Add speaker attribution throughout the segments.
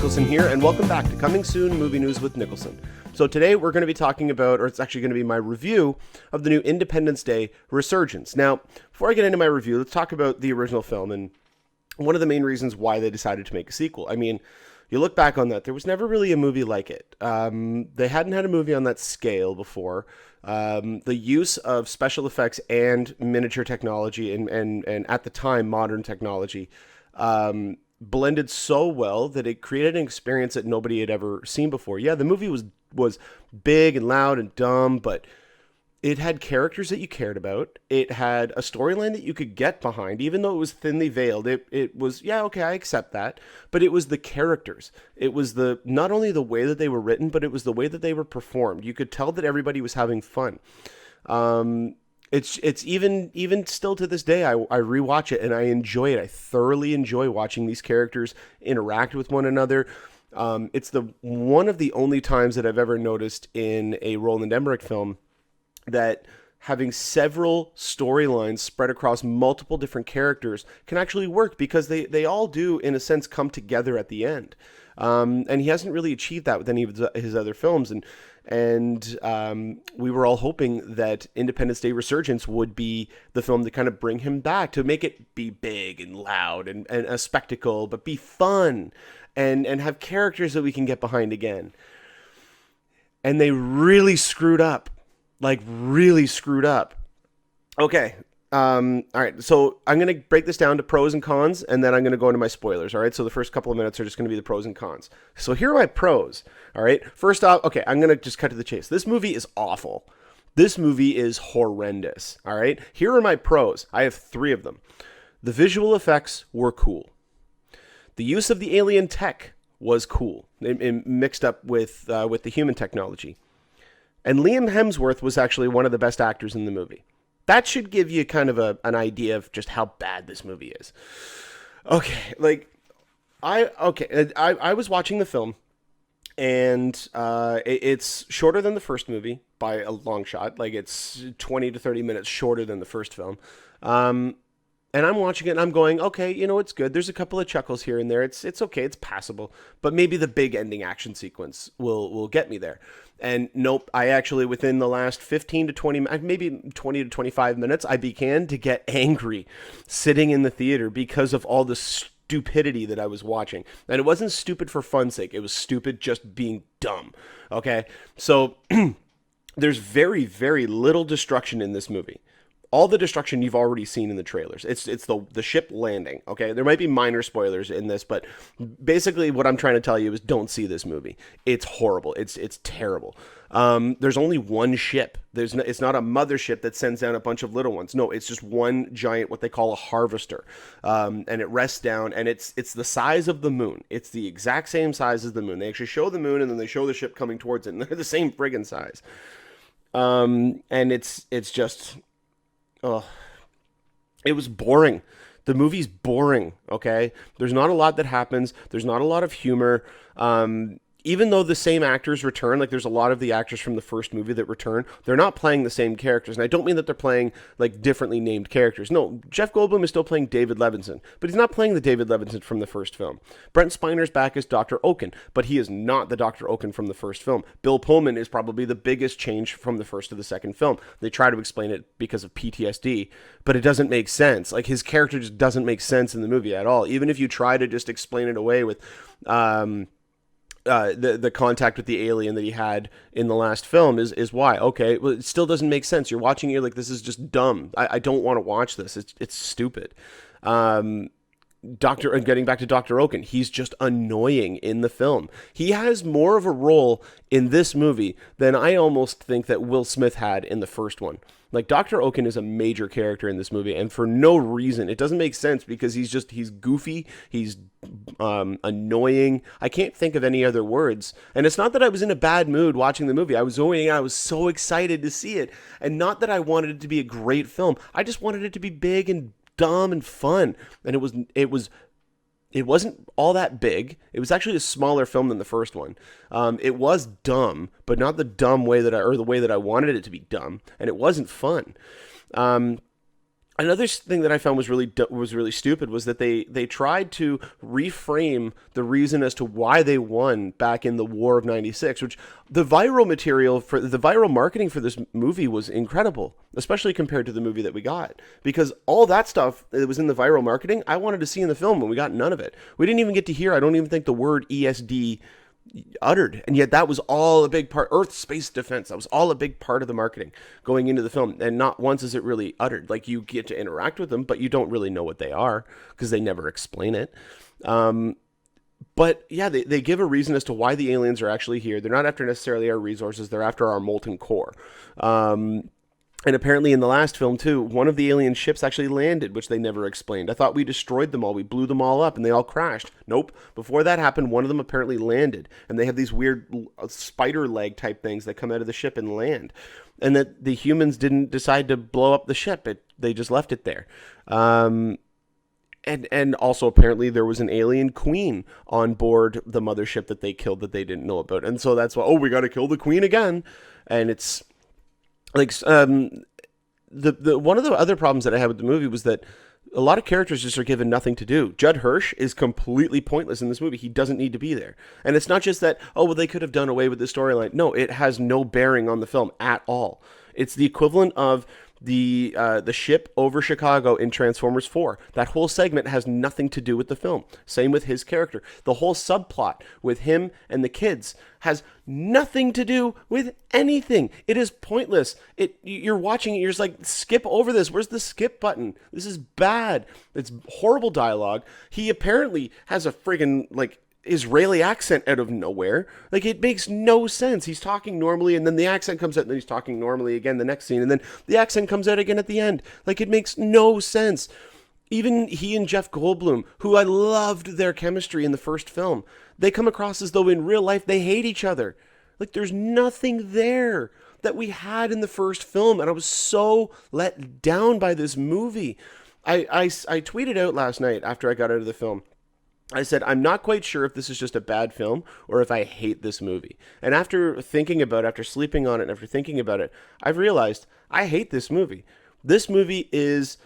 Speaker 1: Niklsun here, and welcome back to Coming Soon Movie News with Niklsun. So today we're going to be talking about, or it's actually going to be my review of the new Independence Day Resurgence. Now, before I get into my review, let's talk about the original film and one of the main reasons why they decided to make a sequel. I mean, you look back on that, there was never really a movie like it. They hadn't had a movie on that scale before. The use of special effects and miniature technology and at the time, modern technology, blended so well that it created an experience that nobody had ever seen before. Yeah, the movie was big and loud and dumb, but it had characters that you cared about. It had a storyline that you could get behind, even though it was thinly veiled. It was, yeah, okay, I accept that. But it was the characters. It was not only the way that they were written, but it was the way that they were performed. You could tell that everybody was having fun. It's even still to this day, I rewatch it and I enjoy it. I thoroughly enjoy watching these characters interact with one another. It's one of the only times that I've ever noticed in a Roland Emmerich film that having several storylines spread across multiple different characters can actually work, because they all do, in a sense, come together at the end. And he hasn't really achieved that with any of his other films. And we were all hoping that Independence Day Resurgence would be the film to kind of bring him back, to make it be big and loud and a spectacle, but be fun and have characters that we can get behind again. And they really screwed up. Like, really screwed up. Okay. All right. So I'm going to break this down to pros and cons, and then I'm going to go into my spoilers. All right. So the first couple of minutes are just going to be the pros and cons. So here are my pros. All right. First off, okay, I'm going to just cut to the chase. This movie is awful. This movie is horrendous. All right. Here are my pros. I have 3 of them. The visual effects were cool. The use of the alien tech was cool, mixed up with the human technology. And Liam Hemsworth was actually one of the best actors in the movie. That should give you kind of an idea of just how bad this movie is. Okay, I was watching the film, and it's shorter than the first movie by a long shot. Like, it's 20 to 30 minutes shorter than the first film. And I'm watching it and I'm going, okay, it's good. There's a couple of chuckles here and there. It's okay. It's passable. But maybe the big ending action sequence will get me there. And nope, I actually, within the last 15 to 20, maybe 20 to 25 minutes, I began to get angry sitting in the theater because of all the stupidity that I was watching. And it wasn't stupid for fun's sake. It was stupid just being dumb. Okay? So there's very, very little destruction in this movie. All the destruction you've already seen in the trailers. It's the ship landing, okay? There might be minor spoilers in this, but basically what I'm trying to tell you is don't see this movie. It's horrible. It's terrible. There's only one ship. It's not a mothership that sends down a bunch of little ones. No, it's just one giant, what they call a harvester. And it rests down, and it's the size of the moon. It's the exact same size as the moon. They actually show the moon, and then they show the ship coming towards it, and they're the same friggin' size. And it's just... Oh, it was boring. The movie's boring, okay? There's not a lot that happens. There's not a lot of humor. Even though the same actors return, like there's a lot of the actors from the first movie that return, they're not playing the same characters. And I don't mean that they're playing like differently named characters. No, Jeff Goldblum is still playing David Levinson, but he's not playing the David Levinson from the first film. Brent Spiner's back as Dr. Oaken, but he is not the Dr. Oaken from the first film. Bill Pullman is probably the biggest change from the first to the second film. They try to explain it because of PTSD, but it doesn't make sense. Like, his character just doesn't make sense in the movie at all. Even if you try to just explain it away with... the contact with the alien that he had in the last film is why. Okay, well, it still doesn't make sense. You're watching, you're like, this is just dumb. I don't want to watch this. It's stupid. Getting back to Dr. Oaken, he's just annoying in the film. He has more of a role in this movie than I almost think that Will Smith had in the first one. Like, Dr. Oaken is a major character in this movie, and for no reason. It doesn't make sense because he's goofy, he's annoying. I can't think of any other words. And it's not that I was in a bad mood watching the movie. I was so excited to see it. And not that I wanted it to be a great film. I just wanted it to be big and dumb and fun. And it wasn't all that big. It was actually a smaller film than the first one. It was dumb, but not the dumb way the way that I wanted it to be dumb. And it wasn't fun. Another thing that I found was really stupid was that they tried to reframe the reason as to why they won back in the War of '96, which the viral marketing for this movie was incredible, especially compared to the movie that we got, because all that stuff that was in the viral marketing I wanted to see in the film, and we got none of it. We didn't even get to hear, I don't even think, the word ESD uttered, and yet that was all a big part. Earth space defense, that was all a big part of the marketing going into the film, and not once is it really uttered. Like, you get to interact with them, but you don't really know what they are because they never explain it. But yeah, they give a reason as to why the aliens are actually here. They're not after necessarily our resources, they're after our molten core. And apparently in the last film, too, one of the alien ships actually landed, which they never explained. I thought we destroyed them all. We blew them all up, and they all crashed. Nope. Before that happened, one of them apparently landed. And they have these weird spider leg type things that come out of the ship and land. And that the humans didn't decide to blow up the ship. They just left it there. And also apparently there was an alien queen on board the mothership that they killed that they didn't know about. And so that's why, oh, we got to kill the queen again. And it's... like, the one of the other problems that I had with the movie was that a lot of characters just are given nothing to do. Judd Hirsch is completely pointless in this movie. He doesn't need to be there. And it's not just that, oh, well, they could have done away with the storyline. No, it has no bearing on the film at all. It's the equivalent of the ship over Chicago in Transformers 4. That whole segment has nothing to do with the film. Same with his character. The whole subplot with him and the kids has nothing to do with anything. It is pointless. You're watching it, you're just like, skip over this. Where's the skip button? This is bad. It's horrible dialogue. He apparently has a friggin' like Israeli accent out of nowhere. Like, it makes no sense. He's talking normally, and then the accent comes out, and then he's talking normally again the next scene, and then the accent comes out again at the end. Like, it makes no sense. Even he and Jeff Goldblum, who I loved their chemistry in the first film, they come across as though in real life they hate each other. Like, there's nothing there that we had in the first film, and I was so let down by this movie. I tweeted out last night after I got out of the film. I said, I'm not quite sure if this is just a bad film or if I hate this movie. And after sleeping on it, and after thinking about it, I've realized I hate this movie. This movie is...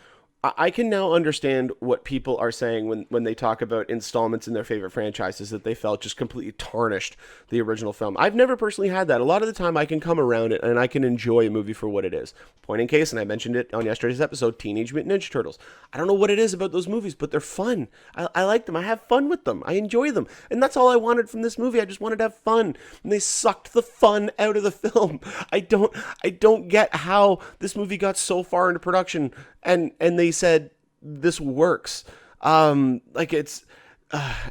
Speaker 1: I can now understand what people are saying when they talk about installments in their favorite franchises that they felt just completely tarnished the original film. I've never personally had that. A lot of the time I can come around it and I can enjoy a movie for what it is. Point in case, and I mentioned it on yesterday's episode, Teenage Mutant Ninja Turtles. I don't know what it is about those movies, but they're fun. I like them. I have fun with them. I enjoy them. And that's all I wanted from this movie. I just wanted to have fun. And they sucked the fun out of the film. I don't get how this movie got so far into production and they said this works. Like, it's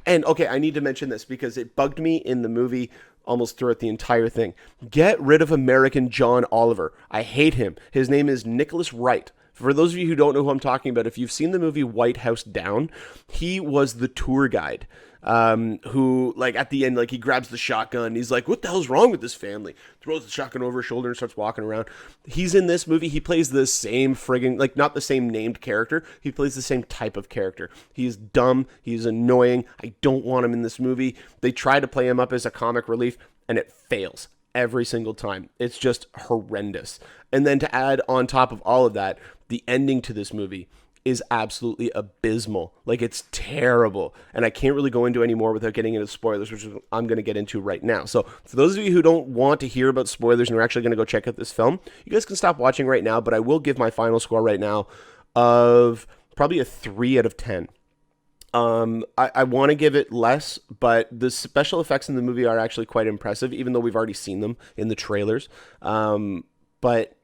Speaker 1: and okay, I need to mention this because it bugged me in the movie almost throughout the entire thing. Get rid of American John Oliver. I hate him. His name is Nicholas Wright. For those of you who don't know who I'm talking about, if you've seen the movie White House Down, he was the tour guide. Who, like, at the end, like, he grabs the shotgun and he's like, what the hell's wrong with this family? Throws the shotgun over his shoulder and starts walking around. He's in this movie. He plays the same friggin', like, not the same named character. He plays the same type of character. He's dumb. He's annoying. I don't want him in this movie. They try to play him up as a comic relief and it fails every single time. It's just horrendous. And then to add on top of all of that, the ending to this movie is absolutely abysmal. Like, it's terrible. And I can't really go into any more without getting into spoilers, which I'm going to get into right now. So for those of you who don't want to hear about spoilers and are actually going to go check out this film, you guys can stop watching right now, but I will give my final score right now of probably a 3 out of 10. I want to give it less, but the special effects in the movie are actually quite impressive, even though we've already seen them in the trailers. But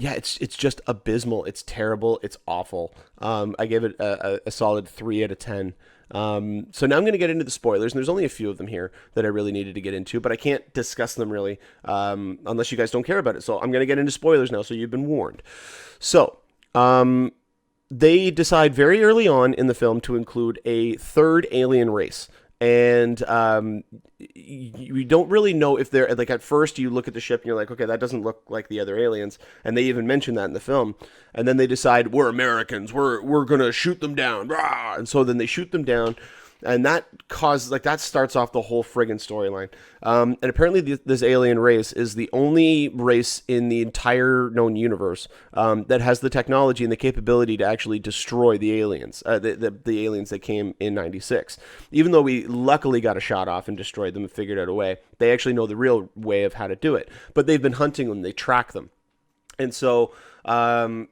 Speaker 1: yeah, it's just abysmal. It's terrible. It's awful. I gave it a solid 3 out of 10. So now I'm going to get into the spoilers, and there's only a few of them here that I really needed to get into, but I can't discuss them really unless you guys don't care about it. So I'm going to get into spoilers now, so you've been warned. So they decide very early on in the film to include a third alien race. And you don't really know if they're, like, at first you look at the ship and you're like, okay, that doesn't look like the other aliens, and they even mention that in the film. And then they decide, we're Americans, we're gonna shoot them down, rah! And so then they shoot them down. And that that starts off the whole friggin' storyline. And apparently this alien race is the only race in the entire known universe that has the technology and the capability to actually destroy the aliens, the aliens that came in 96. Even though we luckily got a shot off and destroyed them and figured out a way, they actually know the real way of how to do it. But they've been hunting them, they track them. And so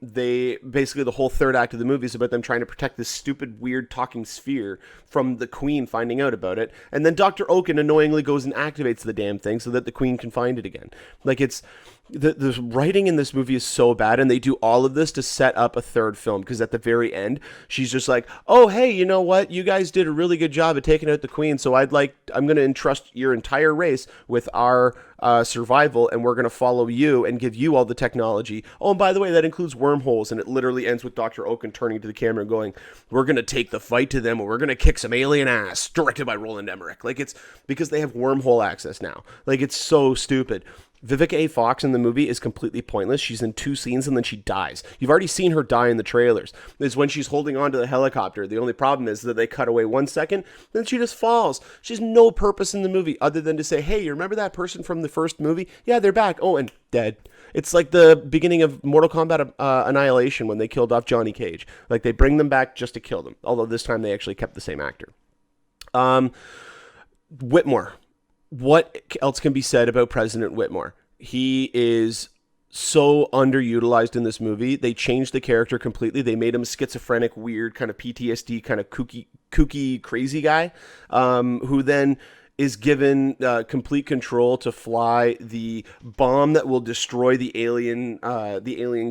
Speaker 1: they basically, the whole third act of the movie is about them trying to protect this stupid, weird talking sphere from the Queen finding out about it. And then Dr. Oaken annoyingly goes and activates the damn thing so that the Queen can find it again. Like, it's the writing in this movie is so bad, and they do all of this to set up a third film, because at the very end she's just like, oh hey, you know what, you guys did a really good job of taking out the Queen, so I'm going to entrust your entire race with our survival, and we're going to follow you and give you all the technology. Oh, and by the way, that includes wormholes. And it literally ends with Dr. Oaken turning to the camera and going, we're going to take the fight to them, and we're going to kick some alien ass, directed by Roland Emmerich. Like, it's because they have wormhole access now. Like, it's so stupid. Vivica A. Fox in the movie is completely pointless. She's in 2 scenes and then she dies. You've already seen her die in the trailers. It's when she's holding on to the helicopter. The only problem is that they cut away 1 second, then she just falls. She has no purpose in the movie other than to say, hey, you remember that person from the first movie? Yeah, they're back. Oh, and dead. It's like the beginning of Mortal Kombat Annihilation when they killed off Johnny Cage. Like, they bring them back just to kill them. Although this time they actually kept the same actor. Whitmore. What else can be said about President Whitmore? He is so underutilized in this movie. They changed the character completely. They made him a schizophrenic, weird, kind of PTSD, kind of kooky, crazy guy, who then is given complete control to fly the bomb that will destroy the alien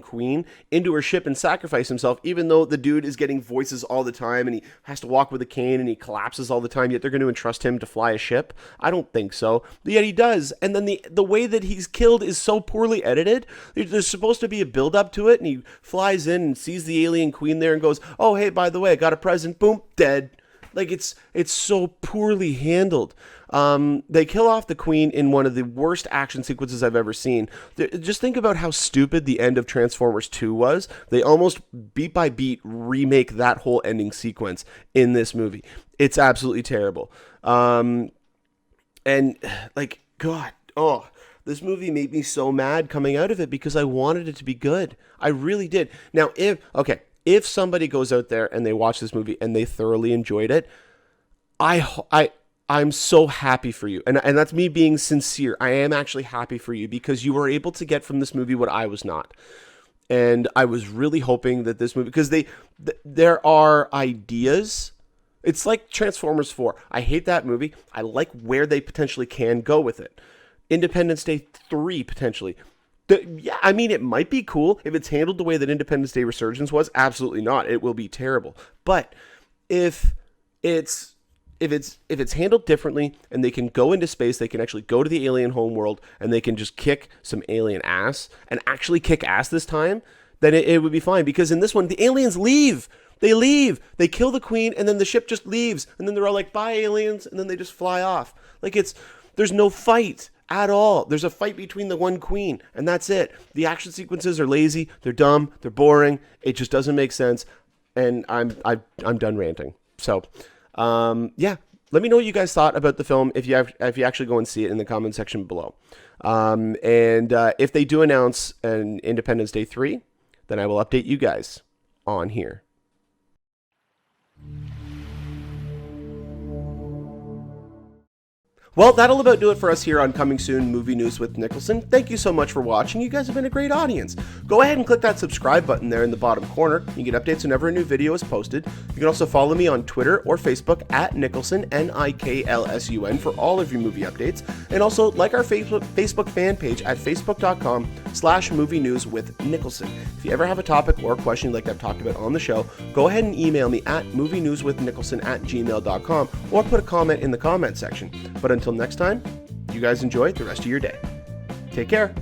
Speaker 1: queen into her ship and sacrifice himself, even though the dude is getting voices all the time and he has to walk with a cane and he collapses all the time, yet they're going to entrust him to fly a ship? I don't think so. But yet he does. And then the way that he's killed is so poorly edited. There's supposed to be a build up to it, and he flies in and sees the alien queen there and goes, oh, hey, by the way, I got a present. Boom, dead. Like, it's so poorly handled. They kill off the Queen in one of the worst action sequences I've ever seen. Just think about how stupid the end of Transformers 2 was. They almost beat by beat remake that whole ending sequence in this movie. It's absolutely terrible. And like, God, oh, this movie made me so mad coming out of it because I wanted it to be good. I really did. Now, if somebody goes out there and they watch this movie and they thoroughly enjoyed it, I'm so happy for you. And that's me being sincere. I am actually happy for you because you were able to get from this movie what I was not. And I was really hoping that this movie, because there are ideas. It's like Transformers 4. I hate that movie. I like where they potentially can go with it. Independence Day 3, potentially. Yeah, I mean, it might be cool if it's handled the way that Independence Day Resurgence was. Absolutely not. It will be terrible. But if it's handled differently and they can go into space, they can actually go to the alien homeworld and they can just kick some alien ass and actually kick ass this time, then it would be fine. Because in this one, the aliens leave. They leave. They kill the Queen and then the ship just leaves. And then they're all like, bye, aliens. And then they just fly off. Like, there's no fight at all. There's a fight between the one Queen, and that's it. The action sequences are lazy, they're dumb, they're boring. It just doesn't make sense, and I'm done ranting. So, yeah, let me know what you guys thought about the film if you actually go and see it in the comment section below. And if they do announce an Independence Day 3, then I will update you guys on here. Well, that'll about do it for us here on Coming Soon Movie News with Niklsun. Thank you so much for watching. You guys have been a great audience. Go ahead and click that subscribe button there in the bottom corner. You get updates whenever a new video is posted. You can also follow me on Twitter or Facebook at Niklsun, Niklsun, for all of your movie updates. And also like our Facebook fan page at facebook.com/movie news with Niklsun. If you ever have a topic or question like I've talked about on the show, go ahead and email me at movienewswithniklsun@gmail.com or put a comment in the comment section. But until next time, you guys enjoy the rest of your day. Take care.